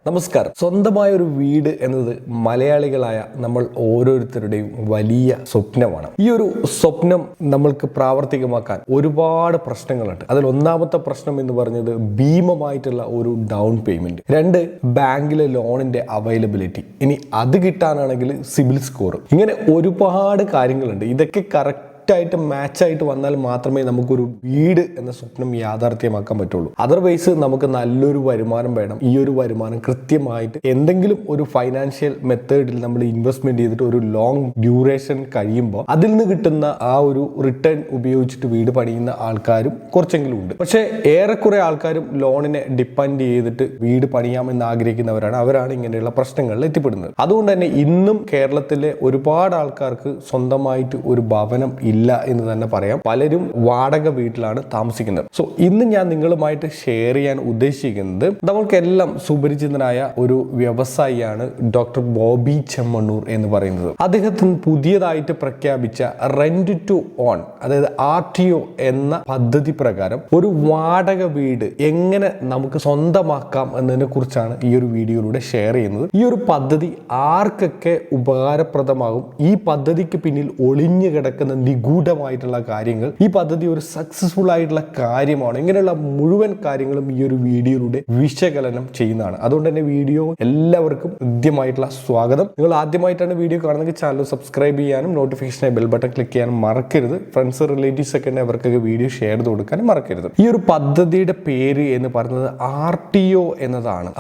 നമസ്കാരം. സ്വന്തമായ ഒരു വീട് എന്നത് മലയാളികളായ നമ്മൾ ഓരോരുത്തരുടെയും വലിയ സ്വപ്നമാണ്. ഈ ഒരു സ്വപ്നം നമ്മൾക്ക് പ്രാവർത്തികമാക്കാൻ ഒരുപാട് പ്രശ്നങ്ങളുണ്ട്. അതിൽ ഒന്നാമത്തെ പ്രശ്നം എന്ന് പറഞ്ഞത് ഭീമമായിട്ടുള്ള ഒരു ഡൗൺ പേയ്മെന്റ്, രണ്ട് ബാങ്കിലെ ലോണിന്റെ അവൈലബിലിറ്റി, ഇനി അത് കിട്ടാനാണെങ്കിൽ സിബിൽ സ്കോർ, ഇങ്ങനെ ഒരുപാട് കാര്യങ്ങളുണ്ട്. ഇതൊക്കെ കറക്റ്റായിട്ട് മാച്ചായിട്ട് വന്നാൽ മാത്രമേ നമുക്കൊരു വീട് എന്ന സ്വപ്നം യാഥാർത്ഥ്യമാക്കാൻ പറ്റുള്ളൂ. അതർവൈസ് നമുക്ക് നല്ലൊരു വരുമാനം വേണം. ഈ ഒരു വരുമാനം കൃത്യമായിട്ട് എന്തെങ്കിലും ഒരു ഫൈനാൻഷ്യൽ മെത്തേഡിൽ നമ്മൾ ഇൻവെസ്റ്റ്മെന്റ് ചെയ്തിട്ട് ഒരു ലോങ് ഡ്യൂറേഷൻ കഴിയുമ്പോൾ അതിൽ നിന്ന് കിട്ടുന്ന ആ ഒരു റിട്ടേൺ ഉപയോഗിച്ചിട്ട് വീട് പണിയുന്ന ആൾക്കാരും കുറച്ചെങ്കിലും ഉണ്ട്. പക്ഷേ ഏറെക്കുറെ ആൾക്കാരും ലോണിനെ ഡിപ്പെൻഡ് ചെയ്തിട്ട് വീട് പണിയാമെന്ന് ആഗ്രഹിക്കുന്നവരാണ്. അവരാണ് ഇങ്ങനെയുള്ള പ്രശ്നങ്ങളിൽ എത്തിപ്പെടുന്നത്. അതുകൊണ്ട് തന്നെ ഇന്നും കേരളത്തിലെ ഒരുപാട് ആൾക്കാർക്ക് സ്വന്തമായിട്ട് ഒരു ഭവനം ഇല്ല എന്ന് തന്നെ പറയാം. പലരും വാടക വീട്ടിലാണ് താമസിക്കുന്നത്. സോ ഇന്ന് ഞാൻ നിങ്ങളുമായിട്ട് ഷെയർ ചെയ്യാൻ ഉദ്ദേശിക്കുന്നത് നമ്മൾക്കെല്ലാം സുപരിചിതനായ ഒരു വ്യവസായിയാണ് ഡോക്ടർ ബോബി ചെമ്മണ്ണൂർ എന്ന് പറയുന്നത്. അദ്ദേഹത്തിന് പുതിയതായിട്ട് പ്രഖ്യാപിച്ച റെന്റ് ടു ഓൺ, അതായത് RTO എന്ന പദ്ധതി പ്രകാരം ഒരു വാടക വീട് എങ്ങനെ നമുക്ക് സ്വന്തമാക്കാം എന്നതിനെ കുറിച്ചാണ് ഈ ഒരു വീഡിയോയിലൂടെ ഷെയർ ചെയ്യുന്നത്. ഈ ഒരു പദ്ധതി ആർക്കൊക്കെ ഉപകാരപ്രദമാകും, ഈ പദ്ധതിക്ക് പിന്നിൽ ഒളിഞ്ഞു കിടക്കുന്ന നിഗൂഢമായിട്ടുള്ള കാര്യങ്ങൾ, ഈ പദ്ധതി ഒരു സക്സസ്ഫുൾ ആയിട്ടുള്ള കാര്യമാണ്, ഇങ്ങനെയുള്ള മുഴുവൻ കാര്യങ്ങളും ഈ ഒരു വീഡിയോയിലൂടെ വിശകലനം ചെയ്യുന്നതാണ്. അതുകൊണ്ട് തന്നെ വീഡിയോ എല്ലാവർക്കും ഹൃദ്യമായിട്ടുള്ള സ്വാഗതം. നിങ്ങൾ ആദ്യമായിട്ടാണ് വീഡിയോ കാണുന്നെങ്കിൽ ചാനൽ സബ്സ്ക്രൈബ് ചെയ്യാനും നോട്ടിഫിക്കേഷനായി ബെൽ ബട്ടൺ ക്ലിക്ക് ചെയ്യാനും മറക്കരുത്. ഫ്രണ്ട്സ് റിലേറ്റീവ്സ് ഒക്കെ അവർക്കൊക്കെ വീഡിയോ ഷെയർ ചെയ്ത് കൊടുക്കാനും മറക്കരുത്. ഈ ഒരു പദ്ധതിയുടെ പേര് എന്ന് പറയുന്നത് RTO എന്നതാണ്.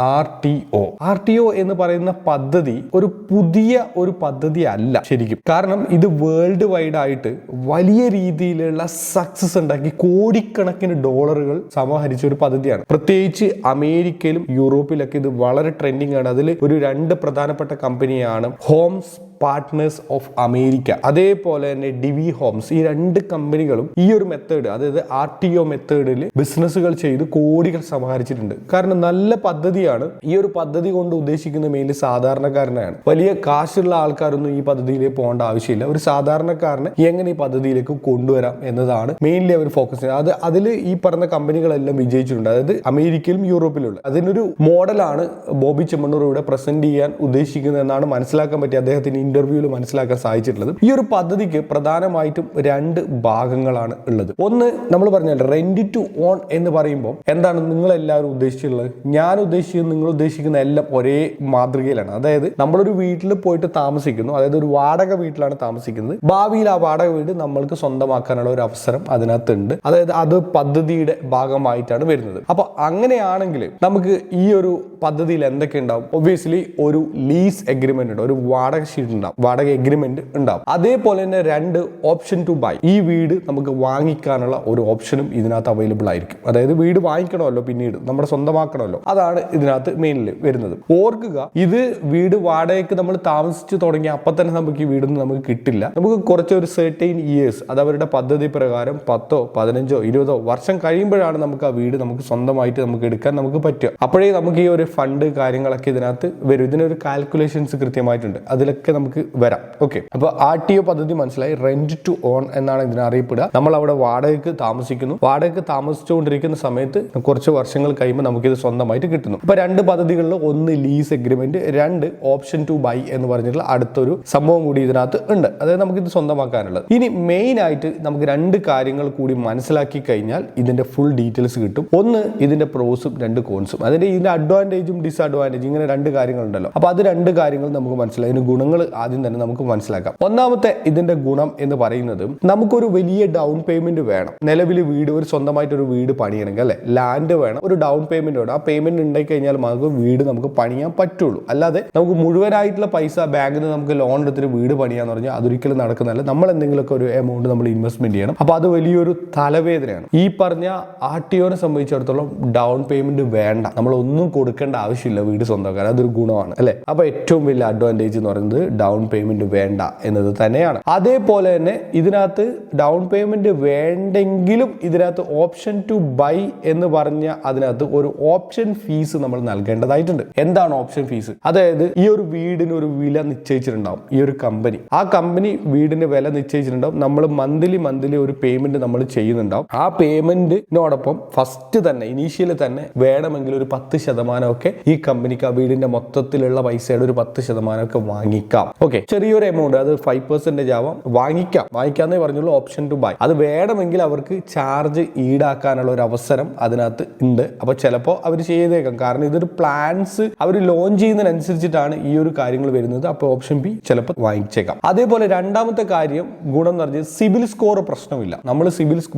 RTO എന്ന് പറയുന്ന പദ്ധതി ഒരു പുതിയ ഒരു പദ്ധതി അല്ല ശരിക്കും. കാരണം ഇത് വേൾഡ് വൈഡ് ആയിട്ട് വലിയ രീതിയിലുള്ള സക്സസ് ഉണ്ടാക്കി കോടിക്കണക്കിന് ഡോളറുകൾ സമാഹരിച്ച ഒരു പദ്ധതിയാണ്. പ്രത്യേകിച്ച് അമേരിക്കയിലും യൂറോപ്പിലൊക്കെ ഇത് വളരെ ട്രെൻഡിങ് ആണ്. അതിൽ ഒരു രണ്ട് പ്രധാനപ്പെട്ട കമ്പനിയാണ് ഹോംസ് പാർട്ട്നേഴ്സ് ഓഫ് അമേരിക്ക, അതേപോലെ തന്നെ ഡിവി ഹോംസ്. ഈ രണ്ട് കമ്പനികളും ഈ ഒരു മെത്തേഡ്, അതായത് RTO മെത്തേഡിൽ ബിസിനസ്സുകൾ ചെയ്ത് കോടികൾ സമാഹരിച്ചിട്ടുണ്ട്. കാരണം നല്ല പദ്ധതിയാണ്. ഈ ഒരു പദ്ധതി കൊണ്ട് ഉദ്ദേശിക്കുന്ന മെയിൻലി സാധാരണക്കാരനാണ്. വലിയ കാശുള്ള ആൾക്കാരൊന്നും ഈ പദ്ധതിയിലേക്ക് പോകേണ്ട ആവശ്യമില്ല. ഒരു സാധാരണക്കാരനെ എങ്ങനെ ഈ പദ്ധതിയിലേക്ക് കൊണ്ടുവരാം എന്നതാണ് മെയിൻലി അവർ ഫോക്കസ് ചെയ്യുന്നത്. അതിൽ ഈ പറഞ്ഞ കമ്പനികളെല്ലാം വിജയിച്ചിട്ടുണ്ട്, അതായത് അമേരിക്കയിലും യൂറോപ്പിലുള്ള. അതിനൊരു മോഡലാണ് ബോബി ചെമ്മണ്ണൂർ ഇവിടെ പ്രസന്റ് ചെയ്യാൻ ഉദ്ദേശിക്കുന്നത് എന്നാണ് മനസ്സിലാക്കാൻ പറ്റിയ അദ്ദേഹത്തിന് ഇന്റർവ്യൂവിൽ മനസ്സിലാക്കാൻ സാധിച്ചിട്ടുള്ളത്. ഈ ഒരു പദ്ധതിക്ക് പ്രധാനമായിട്ടും രണ്ട് ഭാഗങ്ങളാണ് ഉള്ളത്. ഒന്ന് നമ്മൾ പറഞ്ഞാൽ റെന്റ് ടു ഓൺ എന്ന് പറയുമ്പോൾ എന്താണ് നിങ്ങൾ എല്ലാവരും ഉദ്ദേശിച്ചിട്ടുള്ളത്? ഞാൻ ഉദ്ദേശിക്കുന്നത്, നിങ്ങൾ ഉദ്ദേശിക്കുന്ന എല്ലാം ഒരേ മാതൃകയിലാണ്. അതായത് നമ്മളൊരു വീട്ടിൽ പോയിട്ട് താമസിക്കുന്നു, അതായത് ഒരു വാടക വീട്ടിലാണ് താമസിക്കുന്നത്. ഭാവിയിൽ ആ വാടക വീട് നമ്മൾക്ക് സ്വന്തമാക്കാനുള്ള ഒരു അവസരം അതിനകത്തുണ്ട്. അതായത് അത് പദ്ധതിയുടെ ഭാഗമായിട്ടാണ് വരുന്നത്. അപ്പൊ അങ്ങനെയാണെങ്കിൽ നമുക്ക് ഈ ഒരു പദ്ധതിയിൽ എന്തൊക്കെ ഉണ്ടാവും? ഒബ്വിയസ്ലി ഒരു ലീസ് എഗ്രിമെന്റ് ഉണ്ട്, ഒരു വാടക ഷീറ്റ് ഉണ്ടാവും, വാടക എഗ്രിമെന്റ് ഉണ്ടാവും. അതേപോലെ തന്നെ രണ്ട് ഓപ്ഷൻ ടു ബൈ, ഈ വീട് നമുക്ക് വാങ്ങിക്കാനുള്ള ഒരു ഓപ്ഷനും ഇതിനകത്ത് അവൈലബിൾ ആയിരിക്കും. അതായത് വീട് വാങ്ങിക്കണമല്ലോ, പിന്നീട് നമ്മുടെ സ്വന്തമാക്കണമല്ലോ, അതാണ് ഇതിനകത്ത് മെയിനിൽ വരുന്നത്. ഓർക്കുക, ഇത് വീട് വാടകയ്ക്ക് നമ്മൾ താമസിച്ച് തുടങ്ങിയ അപ്പം തന്നെ നമുക്ക് ഈ വീടൊന്നും നമുക്ക് കിട്ടില്ല. നമുക്ക് കുറച്ച് ഒരു സെർട്ടൈൻ ഇയേഴ്സ്, അത് അവരുടെ പദ്ധതി പ്രകാരം 10, 15, 20 വർഷം കഴിയുമ്പോഴാണ് നമുക്ക് ആ വീട് നമുക്ക് സ്വന്തമായിട്ട് നമുക്ക് എടുക്കാൻ നമുക്ക് പറ്റുക. അപ്പോഴേ നമുക്ക് ഈ ഒരു ഫണ്ട് കാര്യങ്ങളൊക്കെ ഇതിനകത്ത് വരും. ഇതിനൊരു കാൽക്കുലേഷൻസ് കൃത്യമായിട്ടുണ്ട്, അതിലൊക്കെ നമുക്ക് വരാം. ഓക്കെ, അപ്പൊ RTO പദ്ധതി മനസ്സിലായി. റെന്റ് ടു ഓൺ എന്നാണ് ഇതിനെ അറിയപ്പെടുക. നമ്മൾ അവിടെ വാടകയ്ക്ക് താമസിക്കുന്നു. വാടകയ്ക്ക് താമസിച്ചുകൊണ്ടിരിക്കുന്ന സമയത്ത് കുറച്ച് വർഷങ്ങൾ കഴിയുമ്പോൾ നമുക്കിത് സ്വന്തമായിട്ട് കിട്ടുന്നു. അപ്പൊ രണ്ട് പദ്ധതികളിൽ, ഒന്ന് ലീസ് എഗ്രിമെന്റ്, രണ്ട് ഓപ്ഷൻ ടു ബൈ എന്ന് പറഞ്ഞിട്ടുള്ള അടുത്തൊരു സംഭവം കൂടി ഇതിനകത്ത് ഉണ്ട്. അതായത് നമുക്കിത് സ്വന്തമാക്കാനുള്ളത്. ഇനി മെയിൻ ആയിട്ട് നമുക്ക് രണ്ട് കാര്യങ്ങൾ കൂടി മനസ്സിലാക്കി കഴിഞ്ഞാൽ ഇതിന്റെ ഫുൾ ഡീറ്റെയിൽസ് കിട്ടും. ഒന്ന് ഇതിന്റെ പ്രോസും രണ്ട് കോൺസും, ഇതിന്റെ അഡ്വാൻറ്റേജും ഡിസ്അഡ്വാൻറ്റേജും, ഇങ്ങനെ രണ്ട് കാര്യങ്ങളുണ്ടല്ലോ. അപ്പൊ അത് രണ്ട് കാര്യങ്ങൾ നമുക്ക് മനസ്സിലായി. ഇതിന് ഗുണങ്ങൾ ആദ്യം തന്നെ നമുക്ക് മനസ്സിലാക്കാം. ഒന്നാമത്തെ ഇതിന്റെ ഗുണം എന്ന് പറയുന്നത് നമുക്കൊരു വലിയ ഡൗൺ പേയ്മെന്റ് വേണം. നിലവിൽ വീട്, ഒരു സ്വന്തമായിട്ട് ഒരു വീട് പണിയണമെങ്കിൽ അല്ലെ, ലാൻഡ് വേണം, ഒരു ഡൗൺ പേയ്മെന്റ് വേണം. ആ പേയ്മെന്റ് ഉണ്ടായി കഴിഞ്ഞാൽ നമുക്ക് വീട് നമുക്ക് പണിയാൻ പറ്റുള്ളൂ. അല്ലാതെ നമുക്ക് മുഴുവനായിട്ടുള്ള പൈസ ബാങ്കിൽ നിന്ന് നമുക്ക് ലോൺ എടുത്തിട്ട് വീട് പണിയാന്ന് പറഞ്ഞാൽ അതൊരിക്കലും നടക്കുന്നതല്ല. നമ്മൾ എന്തെങ്കിലുമൊക്കെ ഒരു എമൗണ്ട് നമ്മൾ ഇൻവെസ്റ്റ്മെന്റ് ചെയ്യണം. അപ്പൊ അത് വലിയൊരു തലവേദനയാണ്. ഈ പറഞ്ഞ RTOനെ സംബന്ധിച്ചിടത്തോളം ഡൗൺ പേയ്മെന്റ് വേണ്ട, നമ്മൾ ഒന്നും കൊടുക്കേണ്ട ആവശ്യമില്ല വീട് സ്വന്തമാക്കാൻ. അതൊരു ഗുണമാണ് അല്ലെ. അപ്പൊ ഏറ്റവും വലിയ അഡ്വാൻറ്റേജ് എന്ന് പറയുന്നത് ഡൗൺ പേയ്മെന്റ് വേണ്ട എന്നത് തന്നെയാണ്. അതേപോലെ തന്നെ ഇതിനകത്ത് ഡൗൺ പേയ്മെന്റ് വേണ്ടെങ്കിലും ഇതിനകത്ത് ഓപ്ഷൻ ടു ബൈ എന്ന് പറഞ്ഞ അതിനകത്ത് ഒരു ഓപ്ഷൻ ഫീസ് നമ്മൾ നൽകേണ്ടതായിട്ടുണ്ട്. എന്താണ് ഓപ്ഷൻ ഫീസ്? അതായത് ഈ ഒരു വീടിന് ഒരു വില നിശ്ചയിച്ചിട്ടുണ്ടാവും ഈ ഒരു കമ്പനി. ആ കമ്പനി വീടിന് വില നിശ്ചയിച്ചിട്ടുണ്ടാവും. നമ്മൾ മന്ത്ലി ഒരു പേയ്മെന്റ് നമ്മൾ ചെയ്യുന്നുണ്ടാവും. ആ പേയ്മെന്റിനോടൊപ്പം ഫസ്റ്റ് തന്നെ ഇനീഷ്യലി തന്നെ വേണമെങ്കിൽ ഒരു 10% ഒക്കെ ഈ കമ്പനിക്ക് ആ വീടിന്റെ മൊത്തത്തിലുള്ള പൈസയുടെ ഒരു 10% ഒക്കെ വാങ്ങിക്കാം. ഓക്കെ, ചെറിയൊരു എമൗണ്ട്, അത് 5% ആവാം, വാങ്ങിക്കാന്നേ പറഞ്ഞുള്ളൂ. ഓപ്ഷൻ ടു ബൈ അത് വേണമെങ്കിൽ അവർക്ക് ചാർജ് ഈടാക്കാനുള്ള ഒരു അവസരം അതിനകത്ത് ഉണ്ട്. അപ്പൊ ചിലപ്പോൾ അവർ ചെയ്തേക്കാം. കാരണം ഇതൊരു പ്ലാൻസ് അവർ ലോഞ്ച് ചെയ്യുന്നതിനനുസരിച്ചിട്ടാണ് ഈ ഒരു കാര്യങ്ങൾ വരുന്നത്. അപ്പൊ ഓപ്ഷൻ ബി ചിലപ്പോൾ വാങ്ങിച്ചേക്കാം. അതേപോലെ രണ്ടാമത്തെ കാര്യം ഗുണം എന്ന് പറഞ്ഞാൽ സിബിൽ സ്കോർ പ്രശ്നമില്ല. നമ്മൾ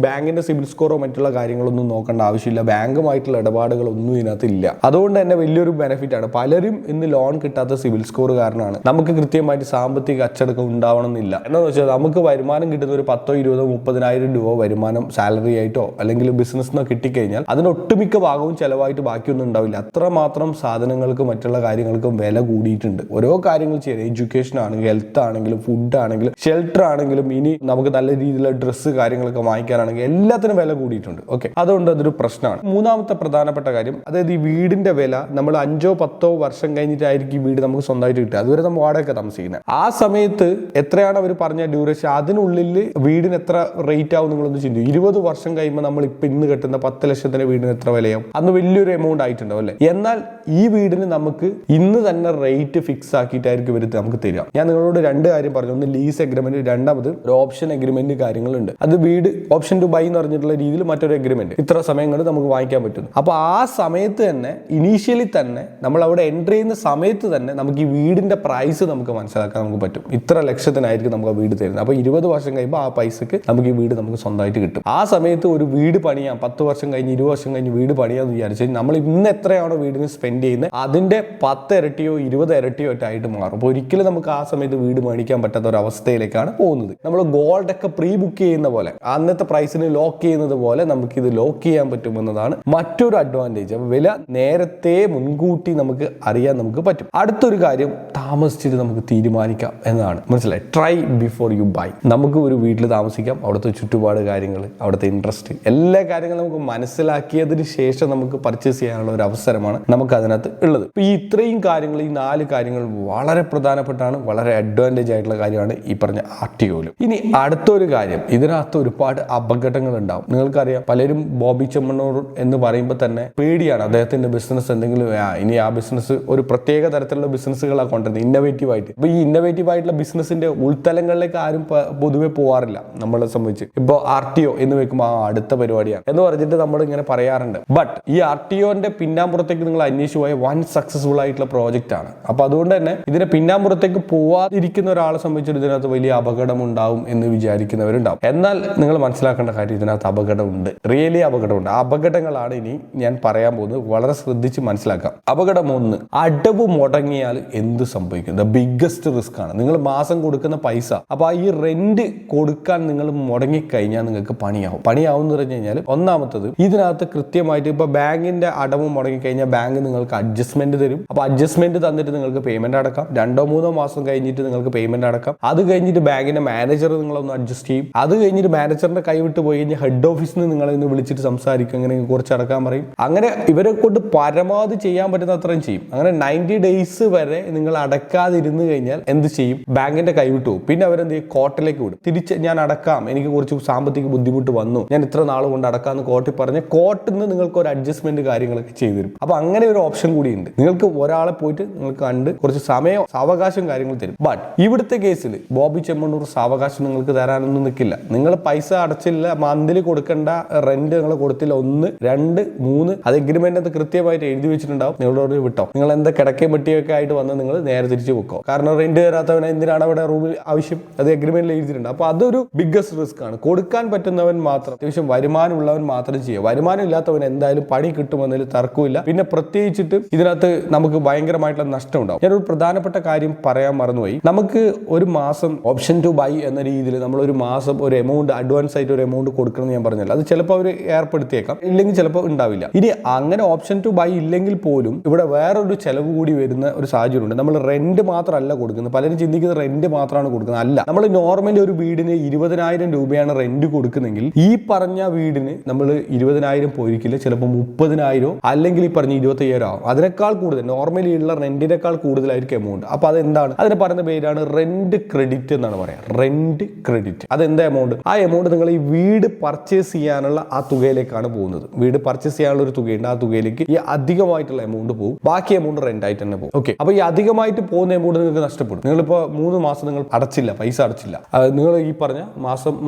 ബാങ്കിന്റെ സിബിൽ സ്കോറോ മറ്റുള്ള കാര്യങ്ങളൊന്നും നോക്കേണ്ട ആവശ്യമില്ല. ബാങ്കുമായിട്ടുള്ള ഇടപാടുകളൊന്നും ഇതിനകത്ത് ഇല്ല. അതുകൊണ്ട് തന്നെ വലിയൊരു ബെനിഫിറ്റ് ആണ്. പലരും ഇന്ന് ലോൺ കിട്ടാത്ത സിബിൽ സ്കോർ കാരണമാണ്. നമുക്ക് കൃത്യമായിട്ട് സാമ്പത്തിക അച്ചടക്കം ഉണ്ടാവണമെന്നില്ല. എന്താണെന്ന് വെച്ചാൽ നമുക്ക് വരുമാനം കിട്ടുന്ന ഒരു 10,000, 20,000, 30,000 രൂപ വരുമാനം സാലറി ആയിട്ടോ അല്ലെങ്കിൽ ബിസിനസ്സിനോ കിട്ടിക്കഴിഞ്ഞാൽ അതിന് ഒട്ടുമിക്ക ഭാഗവും ചെലവായിട്ട് ബാക്കിയൊന്നും ഉണ്ടാവില്ല. അത്രമാത്രം സാധനങ്ങൾക്കും മറ്റുള്ള കാര്യങ്ങൾക്കും വില കൂടിയിട്ടുണ്ട്. ഓരോ കാര്യങ്ങൾ ചെയ്യാൻ, എഡ്യൂക്കേഷൻ ആണെങ്കിലും ഹെൽത്ത് ആണെങ്കിലും ഫുഡ് ആണെങ്കിലും ഷെൽട്ടർ ആണെങ്കിലും ഇനി നമുക്ക് നല്ല രീതിയിലുള്ള ഡ്രസ്സ് കാര്യങ്ങളൊക്കെ വാങ്ങിക്കാനാണെങ്കിൽ എല്ലാത്തിനും വില കൂടിയിട്ടുണ്ട്. ഓക്കെ, അതുകൊണ്ട് അതൊരു പ്രശ്നമാണ്. മൂന്നാമത്തെ പ്രധാനപ്പെട്ട കാര്യം, അതായത് ഈ വീടിന്റെ വില നമ്മൾ 5-10 വർഷം കഴിഞ്ഞിട്ടായിരിക്കും ഈ വീട് നമുക്ക് സ്വന്തമായിട്ട് കിട്ടുക. അതുവരെ നമ്മൾ വാടക താമസിക്കുന്നത്. ആ സമയത്ത് എത്രയാണ് അവർ പറഞ്ഞ ഡ്യൂറേഷൻ, അതിനുള്ളിൽ വീടിന് എത്ര റേറ്റ് ആവും നിങ്ങളൊന്ന് ചിന്തിക്കും. 20 വർഷം കഴിയുമ്പോൾ നമ്മൾ ഇന്ന് കെട്ടുന്ന 10 ലക്ഷത്തിന്റെ വീടിന് എത്ര വിലയാവും? അന്ന് വലിയൊരു എമൗണ്ട് ആയിട്ടുണ്ടാവും അല്ലേ? എന്നാൽ ഈ വീടിന് നമുക്ക് ഇന്ന് തന്നെ റേറ്റ് ഫിക്സ് ആക്കിയിട്ടായിരിക്കും ഇവർ നമുക്ക് തരിക. ഞാൻ നിങ്ങളോട് 2 കാര്യം പറഞ്ഞു. ഒന്ന് ലീസ് എഗ്രിമെന്റ്, രണ്ടാമത് ഒരു ഓപ്ഷൻ എഗ്രിമെന്റ് കാര്യങ്ങളുണ്ട്. അത് വീട് ഓപ്ഷൻ ടു ബൈ എന്ന് പറഞ്ഞിട്ടുള്ള രീതിയിൽ മറ്റൊരു എഗ്രിമെന്റ്, ഇത്ര സമയം കൊണ്ട് നമുക്ക് വാങ്ങിക്കാൻ പറ്റുന്നു. അപ്പൊ ആ സമയത്ത് തന്നെ ഇനീഷ്യലി തന്നെ നമ്മൾ അവിടെ എൻട്രി ചെയ്യുന്ന സമയത്ത് തന്നെ നമുക്ക് ഈ വീടിന്റെ പ്രൈസ് നമുക്ക് മനസ്സിലാക്കാൻ നമുക്ക് പറ്റും. ഇത്ര ലക്ഷത്തിനായിരിക്കും നമുക്ക് ആ വീട് തരുന്നത്. അപ്പൊ 20 വർഷം കഴിയുമ്പോൾ ആ പൈസക്ക് നമുക്ക് ഈ വീട് നമുക്ക് സ്വന്തമായിട്ട് കിട്ടും. ആ സമയത്ത് ഒരു വീട് പണിയാം, 10 വർഷം കഴിഞ്ഞ് 20 വർഷം കഴിഞ്ഞ് വീട് പണിയാന്ന് വിചാരിച്ചാൽ നമ്മൾ ഇന്ന് എത്രയാണോ വീടിന് സ്പെൻഡ് ചെയ്യുന്നത് അതിന്റെ 10 ഇരട്ടിയോ 20 ഇരട്ടിയോ ആയിട്ട് മാറും. അപ്പോൾ ഒരിക്കലും നമുക്ക് ആ സമയത്ത് വീട് മേടിക്കാൻ പറ്റാത്ത ഒരു അവസ്ഥയിലേക്കാണ് പോകുന്നത്. നമ്മൾ ഗോൾഡ് ഒക്കെ പ്രീ ബുക്ക് ചെയ്യുന്ന പോലെ, അന്നത്തെ പ്രൈസിന് ലോക്ക് ചെയ്യുന്നത് പോലെ നമുക്ക് ഇത് ലോക്ക് ചെയ്യാൻ പറ്റുമെന്നതാണ് മറ്റൊരു അഡ്വാൻറ്റേജ്. അപ്പോൾ വില നേരത്തെ മുൻകൂട്ടി നമുക്ക് അറിയാൻ നമുക്ക് പറ്റും. അടുത്തൊരു കാര്യം, താമസിച്ചിട്ട് നമുക്ക് തീരുമാനിക്കാം എന്നതാണ്. മനസ്സിലായി? Try before you buy. നമുക്ക് ഒരു വീട്ടിൽ താമസിക്കാം, അവിടുത്തെ ചുറ്റുപാട് കാര്യങ്ങൾ, അവിടുത്തെ ഇൻട്രസ്റ്റ്, എല്ലാ കാര്യങ്ങളും നമുക്ക് മനസ്സിലാക്കിയതിന് ശേഷം നമുക്ക് പർച്ചേസ് ചെയ്യാനുള്ള ഒരു അവസരമാണ് നമുക്ക് അതിനകത്ത് ഉള്ളത്. ഈ ഇത്രയും കാര്യങ്ങൾ, ഈ 4 കാര്യങ്ങൾ വളരെ പ്രധാനപ്പെട്ടാണ്, വളരെ അഡ്വാൻറ്റേജ് ആയിട്ടുള്ള കാര്യമാണ് ഈ പറഞ്ഞ RTOയിലും. ഇനി അടുത്തൊരു കാര്യം, ഇതിനകത്ത് ഒരുപാട് അപകടങ്ങൾ ഉണ്ടാവും. നിങ്ങൾക്കറിയാം, പലരും ബോബി ചെമ്മണ്ണൂർ എന്ന് പറയുമ്പോൾ തന്നെ പേടിയാണ്. അദ്ദേഹത്തിന്റെ ബിസിനസ് എന്തെങ്കിലും ഇനി ആ ബിസിനസ് ഒരു പ്രത്യേക തരത്തിലുള്ള ബിസിനസ്സുകളാണ് കൊണ്ടുവരുന്നത്, ഇന്നോവേറ്റീവ് ആയിട്ട്. ഇപ്പൊ ഈ ഇന്നോവേറ്റീവ് ആയിട്ടുള്ള ബിസിനസിന്റെ ഉൾത്തലങ്ങളിലേക്ക് ആരും പൊതുവെ പോവാറില്ല. നമ്മളെ സംബന്ധിച്ച് ഇപ്പോൾ RTO എന്ന് വെക്കുമ്പോൾ അടുത്ത പരിപാടിയാണ് എന്ന് പറഞ്ഞിട്ട് നമ്മൾ ഇങ്ങനെ പറയാറുണ്ട്. ബട്ട് ഈ RTOന്റെ പിന്നാമ്പുറത്തേക്ക് നിങ്ങൾ അന്വേഷിച്ചു പോയ വൻ സക്സസ്ഫുൾ ആയിട്ടുള്ള പ്രോജക്റ്റ് ആണ്. അപ്പൊ അതുകൊണ്ട് തന്നെ ഇതിന്റെ പിന്നാമ്പുറത്തേക്ക് പോവാതിരിക്കുന്ന ഒരാളെ സംബന്ധിച്ചിട്ട് ഇതിനകത്ത് വലിയ അപകടം ഉണ്ടാവും എന്ന് വിചാരിക്കുന്നവരുണ്ടാവും. എന്നാൽ നിങ്ങൾ മനസ്സിലാക്കേണ്ട കാര്യം, ഇതിനകത്ത് അപകടമുണ്ട്, റിയലി അപകടമുണ്ട്. ആ അപകടങ്ങളാണ് ഇനി ഞാൻ പറയാൻ പോകുന്നത്. വളരെ ശ്രദ്ധിച്ച് മനസ്സിലാക്കാം. അപകടം 1, അടവ് മുടങ്ങിയാൽ എന്ത് സംഭവിക്കും? ദ ബിഗ്ഗസ്റ്റ് റിസ്ക് ആണ്. നിങ്ങൾ മാസം കൊടുക്കുന്ന പൈസ, അപ്പൊ ഈ റെന്റ് കൊടുക്കാൻ നിങ്ങൾ മുടങ്ങിക്കഴിഞ്ഞാൽ നിങ്ങൾക്ക് പണിയാവും എന്ന് പറഞ്ഞു കഴിഞ്ഞാൽ, ഒന്നാമത്തത് ഇതിനകത്ത് കൃത്യമായിട്ട് ഇപ്പൊ ബാങ്കിന്റെ അടവ് മുടങ്ങിക്കഴിഞ്ഞാൽ ബാങ്ക് നിങ്ങൾക്ക് അഡ്ജസ്റ്റ്മെന്റ് തരും. അപ്പൊ അഡ്ജസ്റ്റ്മെന്റ് തന്നിട്ട് നിങ്ങൾക്ക് പേയ്മെന്റ് അടക്കാം. 2-3 മാസം കഴിഞ്ഞിട്ട് നിങ്ങൾക്ക് പേയ്മെന്റ് അടക്കാം. അത് കഴിഞ്ഞിട്ട് ബാങ്കിന്റെ മാനേജർ നിങ്ങളൊന്ന് അഡ്ജസ്റ്റ് ചെയ്യും. അത് കഴിഞ്ഞിട്ട് മാനേജറിന്റെ കൈവിട്ട് പോയി കഴിഞ്ഞാൽ ഹെഡ് ഓഫീസിൽ നിന്ന് നിങ്ങളെ വിളിച്ചിട്ട് സംസാരിക്കും, അങ്ങനെ കുറച്ച് അടക്കാൻ പറയും. അങ്ങനെ ഇവരെ കൊണ്ട് പരമാവധി ചെയ്യാൻ പറ്റുന്ന അത്രയും ചെയ്യും. അങ്ങനെ 90 ഡേയ്സ് വരെ നിങ്ങൾ അടക്കാതിരുന്ന് കഴിഞ്ഞാൽ എന്ത് ചെയ്യും? ബാങ്കിന്റെ കൈവിട്ട് പോകും. പിന്നെ അവരെന്ത് ചെയ്യും? കോർട്ടിലേക്ക് വിടും. തിരിച്ച് ഞാൻ അടക്കാം, എനിക്ക് കുറച്ച് സാമ്പത്തിക ബുദ്ധിമുട്ട് വന്നു, ഞാൻ ഇത്ര നാൾ കൊണ്ട് അടക്കാമെന്ന് കോർട്ടിൽ പറഞ്ഞ് കോർട്ടിൽ നിന്ന് നിങ്ങൾക്ക് ഒരു അഡ്ജസ്റ്റ്മെന്റ് കാര്യങ്ങളൊക്കെ ചെയ്തു തരും. അപ്പൊ അങ്ങനെ ഒരു ഓപ്ഷൻ കൂടി ഉണ്ട്. നിങ്ങൾക്ക് ഒരാളെ പോയിട്ട് നിങ്ങൾക്ക് കണ്ട് കുറച്ച് സമയം സാവകാശം കാര്യങ്ങൾ തരും. ബട്ട് ഇവിടുത്തെ കേസിൽ ബോബി ചെമ്മണ്ണൂർ സാവകാശം നിങ്ങൾക്ക് തരാനൊന്നും നിൽക്കില്ല. നിങ്ങൾ പൈസ അടച്ചില്ല, മന്ത്ലി കൊടുക്കേണ്ട റെന്റ് നിങ്ങൾ കൊടുത്തില്ല, 1, 2, 3 അത് എഗ്രിമെന്റ് കൃത്യമായിട്ട് എഴുതി വെച്ചിട്ടുണ്ടാവും. നിങ്ങളോട് വിട്ടോ, നിങ്ങൾ എന്താ കിടക്കയും വെട്ടിയൊക്കെ ആയിട്ട് വന്ന് നിങ്ങൾ നേരെ തിരിച്ചു വെക്കോ. കാരണം റെന്റ് തരാത്തവനെ എന്തിനാണ് അവിടെ റൂമിൽ ആവശ്യം? അത് എഗ്രിമെന്റിൽ എഴുതിയിട്ടുണ്ട്. അപ്പൊ അതൊരു ബിഗ്ഗസ്റ്റ് റിസ്ക് ആണ്. കൊടുക്കാൻ പറ്റുന്നവൻ മാത്രം, അത്യാവശ്യം വരുമാനം ഉള്ളവൻ മാത്രം ചെയ്യുക. വരുമാനം ഇല്ലാത്തവൻ എന്തായാലും പണി കിട്ടുമെന്നതിൽ തർക്കമില്ല. പിന്നെ പ്രത്യേകിച്ചിട്ട് ഇതിനകത്ത് നമുക്ക് ഭയങ്കരമായിട്ടുള്ള നഷ്ടം ഉണ്ടാവും. ഞാനൊരു പ്രധാനപ്പെട്ട കാര്യം പറയാൻ മറന്നുപോയി. നമുക്ക് ഒരു മാസം ഓപ്ഷൻ ടു ബൈ എന്ന രീതിയിൽ നമ്മൾ ഒരു മാസം ഒരു എമൗണ്ട് അഡ്വാൻസ് ആയിട്ട് ഒരു എമൗണ്ട് കൊടുക്കണം ഞാൻ പറഞ്ഞല്ലോ. അത് ചിലപ്പോൾ അവർ ഏർപ്പെടുത്തിയേക്കാം, ഇല്ലെങ്കിൽ ചിലപ്പോൾ ഉണ്ടാവില്ല. ഇനി അങ്ങനെ ഓപ്ഷൻ ടു ബൈ ഇല്ലെങ്കിൽ പോലും ഇവിടെ വേറൊരു ചെലവ് കൂടി വരുന്ന ഒരു സാഹചര്യമുണ്ട്. നമ്മൾ റെന്റ് മാത്രമല്ല കൊടുക്കുന്നത്. പലരും ചിന്തിക്കുന്നത് റെന്റ് മാത്രമാണ് കൊടുക്കുന്നത്. അല്ല, നമ്മൾ നോർമലി ഒരു വീടിന് 20,000 രൂപയാണ് റെന്റ് കൊടുക്കുന്നെങ്കിൽ ഈ പറഞ്ഞ വീടിന് നമ്മൾ 20,000 പോയിരിക്കില്ല, ചിലപ്പോൾ 30,000 അല്ലെങ്കിൽ ഈ പറഞ്ഞ 25,000 ആവും. അതിനേക്കാൾ കൂടുതൽ നോർമലി ഉള്ള റെന്റിനേക്കാൾ കൂടുതലായിരിക്കും എമൗണ്ട്. അപ്പൊ അതെന്താണ്? അതിന് പറയുന്ന പേരാണ് റെന്റ് ക്രെഡിറ്റ് എന്നാണ് പറയാം. റെന്റ് ക്രെഡിറ്റ് അതെന്താ എമൗണ്ട്? ആ എമൗണ്ട് നിങ്ങൾ ഈ വീട് പർച്ചേസ് ചെയ്യാനുള്ള ആ തുകയിലേക്കാണ് പോകുന്നത്. വീട് പർച്ചേസ് ചെയ്യാനുള്ള ഒരു തുകയുണ്ട്, ആ തുകയിലേക്ക് ഈ അധികമായിട്ടുള്ള എമൗണ്ട് പോകും. ബാക്കി എമൗണ്ട് റെന്റ് ആയിട്ട് തന്നെ പോകും. ഓക്കെ, അപ്പൊ ഈ അധികമായിട്ട് പോകുന്ന എമൗണ്ട് നിങ്ങൾക്ക് നഷ്ടപ്പെടും. നിങ്ങളിപ്പോ 3 മാസം നിങ്ങൾ അടച്ചില്ല, പൈസ അടച്ചില്ല, നിങ്ങൾ ഈ പറഞ്ഞ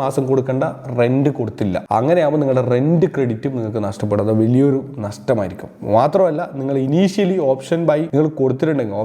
മാസം കൊടുക്കേണ്ട റെന്റ് കൊടുത്തില്ല. അങ്ങനെയാകുമ്പോൾ നിങ്ങളുടെ റെന്റ് ക്രെഡിറ്റും നിങ്ങൾക്ക് നഷ്ടപ്പെടും. അത് വലിയൊരു നഷ്ടമായിരിക്കും. മാത്രമല്ല, നിങ്ങൾ ഇനീഷ്യലി ഓപ്ഷൻ ബൈ നിങ്ങൾ കൊടുത്തിട്ടുണ്ടെങ്കിൽ,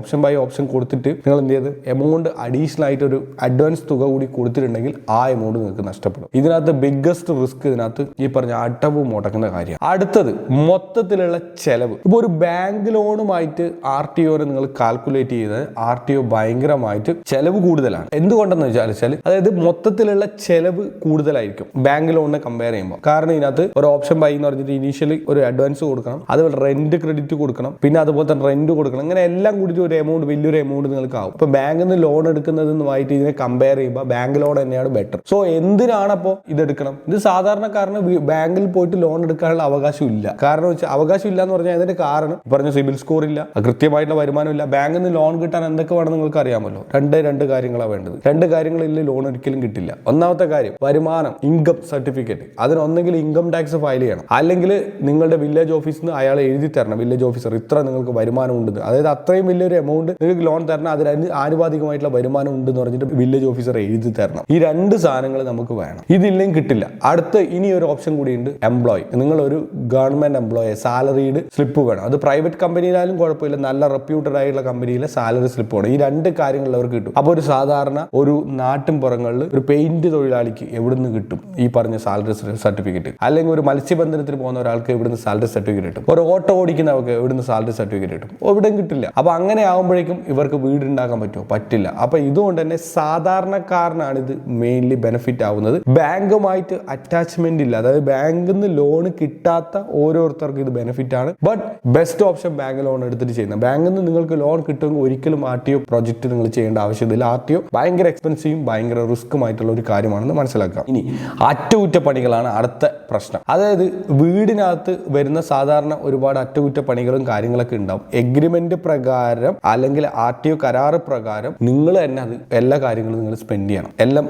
ഓപ്ഷൻ കൊടുത്തിട്ട് നിങ്ങൾ എന്ത് ചെയ്ത് എമൗണ്ട് അഡീഷണൽ ആയിട്ട് ഒരു അഡ്വാൻസ് തുക കൂടി കൊടുത്തിട്ടുണ്ടെങ്കിൽ ആ എമൗണ്ട് നിങ്ങൾക്ക് നഷ്ടപ്പെടും. ഇതിനകത്ത് ബിഗ്ഗസ്റ്റ് റിസ്ക് ഇതിനകത്ത് ഈ പറഞ്ഞ അടവ് മുടക്കുന്ന കാര്യമാണ്. അടുത്തത് മൊത്തത്തിലുള്ള ചെലവ്. ഇപ്പോൾ ഒരു ബാങ്ക് ലോണുമായിട്ട് RTO നിങ്ങൾ കാൽക്കുലേറ്റ് ചെയ്ത് RTO ഭയങ്കരമായിട്ട് ചെലവ് കൂടുതലാണ്. എന്തുകൊണ്ടെന്ന് വെച്ചാൽ അതായത് മൊത്തത്തിലുള്ള ചെലവ് കൂടുതലായിരിക്കും ബാങ്ക് ലോണിനെ കമ്പയർ ചെയ്യുമ്പോൾ. കാരണം ഇതിനകത്ത് ഒരു ഓപ്ഷൻ ബൈ എന്ന് പറഞ്ഞിട്ട് ഇനീഷ്യലി ഒരു അഡ്വാൻസ് കൊടുക്കണം, അതുപോലെ റെന്റ് ക്രെഡിറ്റ് കൊടുക്കണം, പിന്നെ അതുപോലെ തന്നെ റെന്റ് കൊടുക്കണം. അങ്ങനെ എല്ലാം കൂടിയിട്ട് ഒരു എമൗണ്ട്, വലിയൊരു എമൗണ്ട് നിങ്ങൾക്ക് ആവും. ഇപ്പൊ ബാങ്കിൽ നിന്ന് ലോൺ എടുക്കുന്നതുമായിട്ട് ഇതിനെ കമ്പയർ ചെയ്യുമ്പോൾ ബാങ്ക് ലോൺ തന്നെയാണ് ബെറ്റർ. സോ എന്തിനാണ് അപ്പോൾ ഇതെടുക്കണം? ഇത് സാധാരണക്കാരന് ബാങ്കിൽ പോയിട്ട് ലോൺ എടുക്കാനുള്ള അവകാശം ഇല്ല. കാരണം വെച്ചാൽ അവകാശം ഇല്ല എന്ന് പറഞ്ഞാൽ അതിന്റെ കാരണം പറഞ്ഞ സിബിൽ സ്കോർ ഇല്ല, കൃത്യമായിട്ടുള്ള വരുമാനം ഇല്ല. ബാങ്കിൽ നിന്ന് ലോൺ കിട്ടാൻ എന്തൊക്കെ വേണം നിങ്ങൾക്ക് അറിയാമല്ലോ. രണ്ട് കാര്യങ്ങളാണ് വേണ്ടത്. 2 കാര്യങ്ങളില്ല ലോൺ ഒരിക്കലും കിട്ടില്ല. ഒന്നാമത്തെ കാര്യം വരുമാനം, ഇൻകം സർട്ടിഫിക്കറ്റ്. അതിനൊന്നെങ്കിൽ ഇൻകം ടാക്സ് ഫയൽ ചെയ്യണം, അല്ലെങ്കിൽ നിങ്ങളുടെ വില്ലേജ് ഓഫീസിൽ നിന്ന് അയാൾ എഴുതി തരണം, വില്ലേജ് ഓഫീസർ ഇത്ര നിങ്ങൾക്ക് വരുമാനം ഉണ്ടെന്ന്. അതായത് അത്രയും വലിയൊരു എമൗണ്ട് നിങ്ങൾക്ക് ലോൺ തരണം, അതിന് ആനുപാതികമായിട്ടുള്ള വരുമാനം ഉണ്ടെന്ന് പറഞ്ഞിട്ട് വില്ലേജ് ഓഫീസർ എഴുതി തരണം. ഈ 2 സാധനങ്ങൾ നമുക്ക് വേണം. ഇതില്ലെങ്കിൽ കിട്ടില്ല. അടുത്ത ഇനി ഒരു ഓപ്ഷൻ കൂടിയുണ്ട്, എംപ്ലോയി. നിങ്ങളൊരു ഗവൺമെന്റ് എംപ്ലോയി, സാലറീഡ് സ്ലിപ്പ് വേണം. അത് പ്രൈവറ്റ് കമ്പനിയിലായാലും കുഴപ്പമില്ല, നല്ല റെപ്യൂട്ടഡ് ആയിട്ടുള്ള കമ്പനിയിലെ സാലറി സ്ലിപ്പ് വേണം. ഈ 2 കാര്യങ്ങൾ അവർക്ക് കിട്ടും. അപ്പോൾ ഒരു സാധാരണ ഒരു നാട്ടിൻ പുറങ്ങളിൽ ഒരു പെയിന്റ് തൊഴിലാളിക്ക് എവിടുന്ന് കിട്ടും ഈ പറഞ്ഞ സാലറി സർട്ടിഫിക്കറ്റ്? അല്ലെങ്കിൽ ഒരു മത്സ്യബന്ധനത്തിന് പോകുന്ന ഒരാൾക്ക് എവിടുന്ന് സാലറി സർട്ടിഫിക്കറ്റ് കിട്ടും? ഒരു ഓട്ടോ ഓടിക്കുന്നവർക്ക് എവിടുന്ന് സാലറി സർട്ടിഫിക്കറ്റ് കിട്ടും? എവിടെയും കിട്ടില്ല. അപ്പൊ അങ്ങനെ ആകുമ്പോഴേക്കും ഇവർക്ക് വീട് ഉണ്ടാക്കാൻ പറ്റുമോ? പറ്റില്ല. അപ്പൊ ഇതുകൊണ്ട് തന്നെ സാധാരണക്കാരനാണ് ഇത് മെയിൻലി ബെനിഫിറ്റ് ആവുന്നത്. ബാങ്കുമായിട്ട് അറ്റാച്ച്മെന്റ് ഇല്ല, അതായത് ബാങ്കിൽ നിന്ന് ലോൺ കിട്ടാത്ത ഓരോരുത്തർക്കും ഇത് ബെനിഫിറ്റ് ആണ്. But best option bank loan എടുത്തിട്ട് ചെയ്യുന്നത്. ബാങ്കിൽ നിന്ന് നിങ്ങൾക്ക് ലോൺ കിട്ടുമെങ്കിൽ ഒരിക്കലും RTO പ്രോജക്റ്റ് നിങ്ങൾ ചെയ്യേണ്ട ആവശ്യമില്ല. RTO ഭയങ്കര എക്സ്പെൻസീവും ഭയങ്കര റിസ്ക്കുമായിട്ടുള്ള ഒരു കാര്യമാണെന്ന് മനസ്സിലാക്കാം. ഇനി അറ്റകുറ്റപ്പണികളാണ് അടുത്ത പ്രശ്നം. അതായത് വീടിനകത്ത് വരുന്ന സാധാരണ ഒരുപാട് അറ്റകുറ്റപ്പണികളും കാര്യങ്ങളൊക്കെ ഉണ്ടാവും. എഗ്രിമെന്റ് പ്രകാരം അല്ലെങ്കിൽ RTO കരാറ് പ്രകാരം നിങ്ങൾ തന്നെ അത് എല്ലാ കാര്യങ്ങളും നിങ്ങൾ സ്പെൻഡ് ചെയ്യണം, എല്ലാം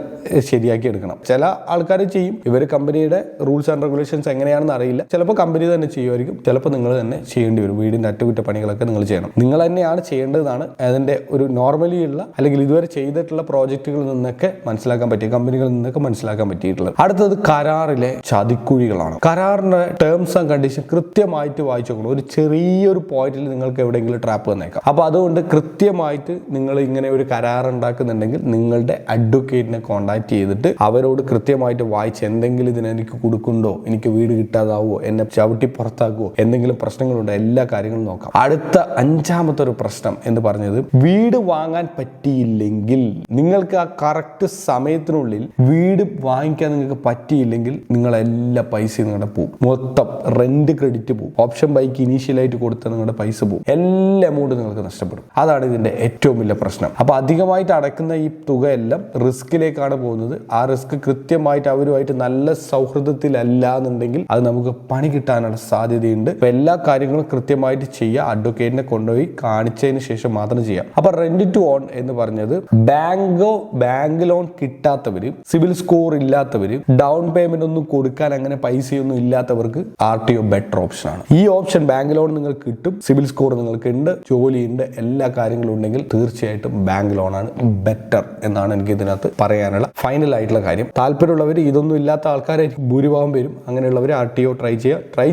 ശരിയാക്കി എടുക്കണം. ചില ആൾക്കാർ ചെയ്യും, ഇവർ കമ്പനിയുടെ റൂൾസ് ആൻഡ് റെഗുലേഷൻസ് എങ്ങനെയാണെന്ന് അറിയില്ല. ചിലപ്പോൾ കമ്പനി തന്നെ ചെയ്യുമായിരിക്കും, ചിലപ്പോൾ നിങ്ങൾ തന്നെ ചെയ്യേണ്ടി വരും. വീടിന്റെ അറ്റകുറ്റപ്പണികളൊക്കെ നിങ്ങൾ ചെയ്യണം, നിങ്ങൾ തന്നെയാണ് ചെയ്യേണ്ടതാണ്. അതിന്റെ ഒരു നോർമലി ഉള്ള അല്ലെങ്കിൽ ഇതുവരെ ചെയ്തിട്ടുള്ള പ്രോജക്റ്റുകളിൽ നിന്നൊക്കെ മനസ്സിലാക്കാൻ പറ്റിയ, കമ്പനികളിൽ നിന്നൊക്കെ മനസ്സിലാക്കാൻ പറ്റിയിട്ടുള്ളത്. അടുത്തത് കരാറിലെ ചതിക്കുഴികളാണ്. കരാറിന്റെ ടേംസ് ആൻഡ് കണ്ടീഷൻ കൃത്യമായിട്ട് വായിച്ചു നോക്കണം. ഒരു ചെറിയൊരു പോയിന്റിൽ നിങ്ങൾക്ക് എവിടെയെങ്കിലും ട്രാപ്പ് വന്നേക്കാം. അപ്പൊ അതുകൊണ്ട് കൃത്യമായിട്ട് നിങ്ങൾ ഇങ്ങനെ ഒരു കരാർ ഉണ്ടാക്കുന്നുണ്ടെങ്കിൽ നിങ്ങളുടെ അഡ്വക്കേറ്റിനെ കോൺടാക്ട് ചെയ്തിട്ട് അവരോട് കൃത്യമായിട്ട് വായിച്ച് എന്തെങ്കിലും ഇതിന് എനിക്ക് കൊടുക്കുന്നുണ്ടോ, എനിക്ക് വീട് കിട്ടാതാവോ, എന്നെ ചവിട്ടി പുറത്താക്കുവോ, എന്തെങ്കിലും പ്രശ്നങ്ങളുണ്ടോ, എല്ലാ കാര്യങ്ങളും നോക്കാം. അടുത്ത 5ാമത്തെ ഒരു പ്രശ്നം എന്ന് പറഞ്ഞത്, വീട് വാങ്ങാൻ പറ്റിയില്ലെങ്കിൽ, നിങ്ങൾക്ക് ആ കറക്റ്റ് സമയത്തിനുള്ളിൽ വീട് വാങ്ങിക്കാൻ നിങ്ങൾക്ക് പറ്റിയില്ലെങ്കിൽ നിങ്ങളെല്ലാ പൈസയും നിങ്ങളുടെ പോകും. മൊത്തം റെന്റ് ക്രെഡിറ്റ് പോകും, ഓപ്ഷൻ ബൈക്ക് ഇനീഷ്യലായിട്ട് കൊടുത്ത നിങ്ങളുടെ പൈസ പോകും, എല്ലാ എമൗണ്ട് നിങ്ങൾക്ക് നഷ്ടപ്പെടും. അതാണ് ഇതിന്റെ ഏറ്റവും വലിയ പ്രശ്നം. അപ്പൊ അധികമായിട്ട് അടക്കുന്ന ഈ തുകയെല്ലാം റിസ്കിലേക്കാണ് പോകുന്നത്. ആ റിസ്ക് കൃത്യമായിട്ട് അവരുമായിട്ട് നല്ല സൗഹൃദത്തിലല്ല എന്നുണ്ടെങ്കിൽ അത് നമുക്ക് പണി കിട്ടാനുള്ള സാധ്യതയുണ്ട്. അപ്പൊ എല്ലാ കാര്യങ്ങളും കൃത്യമായിട്ട് ചെയ്യുക, അഡ്വക്കേറ്റിനെ കൊണ്ടുപോയി കാണിച്ചതിന് ശേഷം മാത്രം ചെയ്യാം. അപ്പൊ റെന്റ് ടു ഓൺ എന്ന് പറഞ്ഞത് ബാങ്ക് ലോൺ കിട്ടാത്തവര്, സിവിൽ സ്കോർ ഇല്ലാത്തവര്, ഡൗൺ പേയ്മെന്റ് ഒന്നും കൊടുക്കാൻ അങ്ങനെ പൈസയൊന്നും ഇല്ലാത്തവർക്ക് RTO ബെറ്റർ ഓപ്ഷൻ ആണ്. ഈ ഓപ്ഷൻ ബാങ്ക് ലോൺ നിങ്ങൾക്ക് കിട്ടും, സിവിൽ സ്കോർ നിങ്ങൾക്ക് ഉണ്ട്, ജോലിയുണ്ട്, എല്ലാ കാര്യങ്ങളും ഉണ്ടെങ്കിൽ തീർച്ചയായിട്ടും ബാങ്ക് ലോൺ ആണ് ബെറ്റർ എന്നാണ് എനിക്ക് ഇതിനകത്ത് പറയാനുള്ള ഫൈനൽ ആയിട്ടുള്ള കാര്യം. താല്പര്യമുള്ളവർ, ഇതൊന്നും ഇല്ലാത്ത ആൾക്കാരായിരിക്കും ഭൂരിഭാഗം പേരും, അങ്ങനെയുള്ളവർ RTO ട്രൈ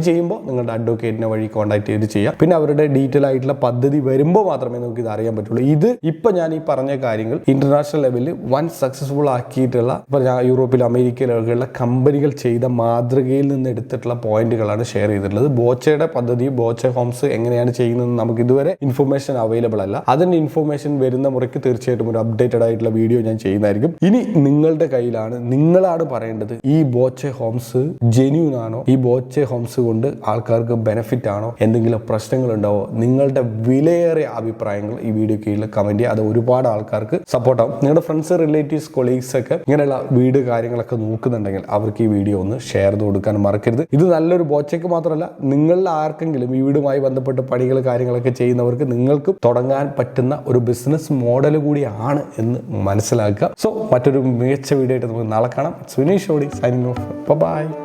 ചെയ്യുമ്പോൾ നിങ്ങളുടെ അഡ്വക്കേറ്റിനെ വഴി കോൺടാക്ട് ചെയ്ത് ചെയ്യാം. പിന്നെ അവരുടെ ഡീറ്റെയിൽ ആയിട്ടുള്ള പദ്ധതി വരുമ്പോൾ മാത്രമേ നമുക്ക് ഇത് അറിയാൻ പറ്റുള്ളൂ. ഇത് ഇപ്പൊ ഞാൻ ഈ പറഞ്ഞ കാര്യങ്ങൾ ഇന്റർനാഷണൽ ലെവലിൽ വൻ സക്സസ്ഫുൾ ആക്കിയിട്ടുള്ള, ഇപ്പൊ യൂറോപ്പിൽ അമേരിക്കയിലൊക്കെയുള്ള കമ്പനികൾ ചെയ്ത മാതൃകയിൽ നിന്ന് എടുത്തിട്ടുള്ള പോയിന്റുകളാണ് ഷെയർ ചെയ്തിട്ടുള്ളത്. ബോച്ചയുടെ പദ്ധതി, ബോച്ച ഹോംസ് എങ്ങനെയാണ് ചെയ്യുന്നത് നമുക്ക് ഇതുവരെ ഇൻഫർമേഷൻ അവൈലബിൾ അല്ല. അതിന്റെ ഇൻഫർമേഷൻ വരുന്ന മുറയ്ക്ക് തീർച്ചയായിട്ടും ഒരു അപ്ഡേറ്റഡ് ആയിട്ടുള്ള വീഡിയോ ഞാൻ ചെയ്യുന്നതായിരിക്കും. ഇനി നിങ്ങളുടെ കയ്യിലാണ്, നിങ്ങളാണ് പറയേണ്ടത് ഈ ബോച്ച ഹോംസ് ജെന്യൂൻ ആണോ, ഈ ബോച്ച ഹോംസ് കൊണ്ട് ആൾക്കാർക്ക് ബെനിഫിറ്റ് ആണോ, എന്തെങ്കിലും പ്രശ്നങ്ങൾ ഉണ്ടാവോ, നിങ്ങളുടെ വിലയേറിയ അഭിപ്രായങ്ങൾ ഈ വീഡിയോ കീഴിൽ കമന്റ് ചെയ്യുക. അത് ഒരുപാട് ആൾക്കാർക്ക് സപ്പോർട്ടാവും. നിങ്ങളുടെ ഫ്രണ്ട്സ്, റിലേറ്റീവ്സ്, കൊളീഗ്സ് ഒക്കെ ഇങ്ങനെയുള്ള വീട് കാര്യങ്ങളൊക്കെ നോക്കുന്നുണ്ടെങ്കിൽ അവർക്ക് ഈ വീഡിയോ ഒന്ന് ഷെയർ ചെയ്ത് കൊടുക്കാൻ മറക്കരുത്. ഇത് നല്ലൊരു ബോച്ചയ്ക്ക് മാത്രമല്ല, നിങ്ങളിൽ ആർക്കെങ്കിലും ഈ വീടുമായി ബന്ധപ്പെട്ട് പണികൾ കാര്യങ്ങളൊക്കെ ചെയ്യുന്നവർക്ക് നിങ്ങൾക്ക് തുടങ്ങാൻ പറ്റുന്ന ഒരു ബിസിനസ് മോഡൽ കൂടിയാണ് എന്ന് മനസ്സിലാക്കുക. സോ മറ്റൊരു മികച്ച വീഡിയോ ആയിട്ട് നമുക്ക് നാളെ കാണാം. സുനീഷ് ഓടി സൈനിങ് ഓഫ്. ബൈ.